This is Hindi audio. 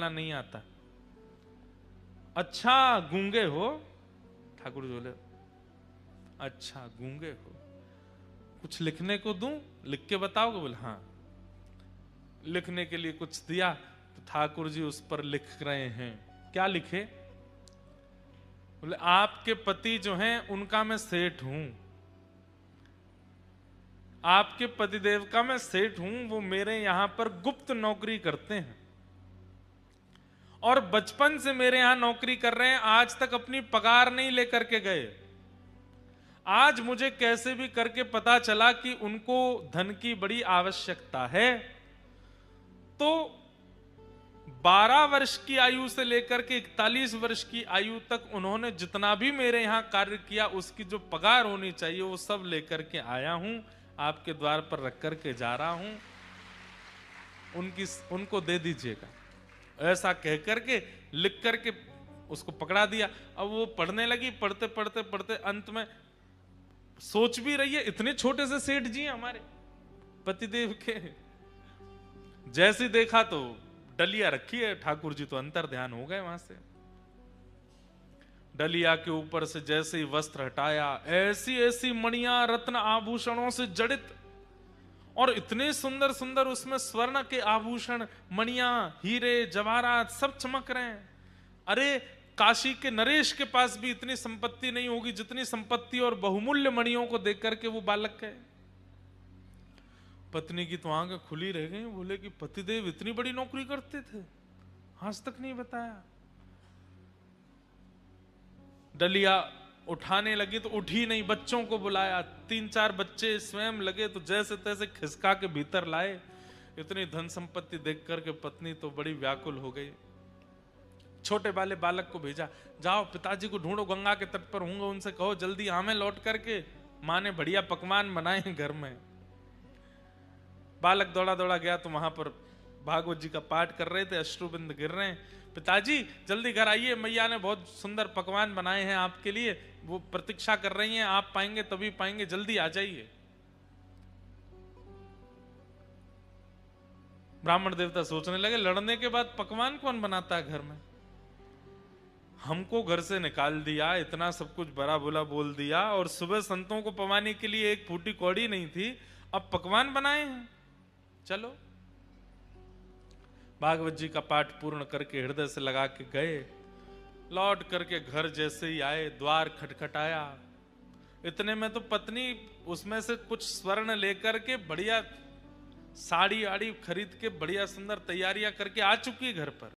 बोलना नहीं आता। अच्छा गूंगे हो? ठाकुर जी बोले अच्छा गूंगे हो, कुछ लिखने को दूं, लिख के बताओगे? बोले हाँ। लिखने के लिए कुछ दिया तो ठाकुर जी उस पर लिख रहे हैं। क्या लिखे? बोले आपके पति जो हैं उनका मैं सेठ हूं, आपके पतिदेव का मैं सेठ हूं, वो मेरे यहां पर गुप्त नौकरी करते हैं और बचपन से मेरे यहां नौकरी कर रहे हैं, आज तक अपनी पगार नहीं लेकर के गए। आज मुझे कैसे भी करके पता चला कि उनको धन की बड़ी आवश्यकता है, तो 12 वर्ष की आयु से लेकर के 41 वर्ष की आयु तक उन्होंने जितना भी मेरे यहां कार्य किया उसकी जो पगार होनी चाहिए वो सब लेकर के आया हूं, आपके द्वार पर रख करके जा रहा हूं, उनको दे दीजिएगा। ऐसा कह करके लिख करके उसको पकड़ा दिया। अब वो पढ़ने लगी, पढ़ते पढ़ते पढ़ते अंत में सोच भी रही है इतने छोटे से सेठ जी हमारे पतिदेव के। जैसे देखा तो डलिया रखी है, ठाकुर जी तो अंतर ध्यान हो गए वहां से। डलिया के ऊपर से जैसे ही वस्त्र हटाया, ऐसी ऐसी मणियां रत्न आभूषणों से जड़ित, और इतने सुंदर सुंदर उसमें स्वर्ण के आभूषण, मणियां, हीरे जवाहरात सब चमक रहे हैं। अरे काशी के नरेश के पास भी इतनी संपत्ति नहीं होगी जितनी संपत्ति और बहुमूल्य मणियों को देख करके वो बालक गए। पत्नी की तो आंखें खुली रह गई, बोले कि पतिदेव इतनी बड़ी नौकरी करते थे, आज तक नहीं बताया। डलिया उठाने लगी तो उठी नहीं, बच्चों को बुलाया, 3-4 बच्चे स्वयं लगे तो जैसे तैसे खिसका के भीतर लाए। इतनी धन संपत्ति देख करके पत्नी तो बड़ी व्याकुल हो गई। छोटे वाले बालक को भेजा, जाओ पिताजी को ढूंढो, गंगा के तट पर होंगे, उनसे कहो जल्दी हमें लौट करके, माँ ने बढ़िया पकवान बनाए हैं घर में। बालक दौड़ा दौड़ा गया तो वहां पर भागवत जी का पाठ कर रहे थे, अश्रुबिंद गिर रहे हैं। पिताजी जल्दी घर आइए, मैया ने बहुत सुंदर पकवान बनाए हैं आपके लिए, वो प्रतीक्षा कर रही हैं, आप पाएंगे तभी पाएंगे, जल्दी आ जाइए। ब्राह्मण देवता सोचने लगे लड़ने के बाद पकवान कौन बनाता है घर में? हमको घर से निकाल दिया, इतना सब कुछ बड़ा बुरा बोल दिया, और सुबह संतों को पवाने के लिए एक फूटी कौड़ी नहीं थी, अब पकवान बनाए हैं। चलो भागवत जी का पाठ पूर्ण करके हृदय से लगा के गए। लौट करके घर जैसे ही आए, द्वार खटखटाया, इतने में तो पत्नी उसमें से कुछ स्वर्ण लेकर के बढ़िया साड़ी आड़ी खरीद के बढ़िया सुंदर तैयारियां करके आ चुकी है घर पर।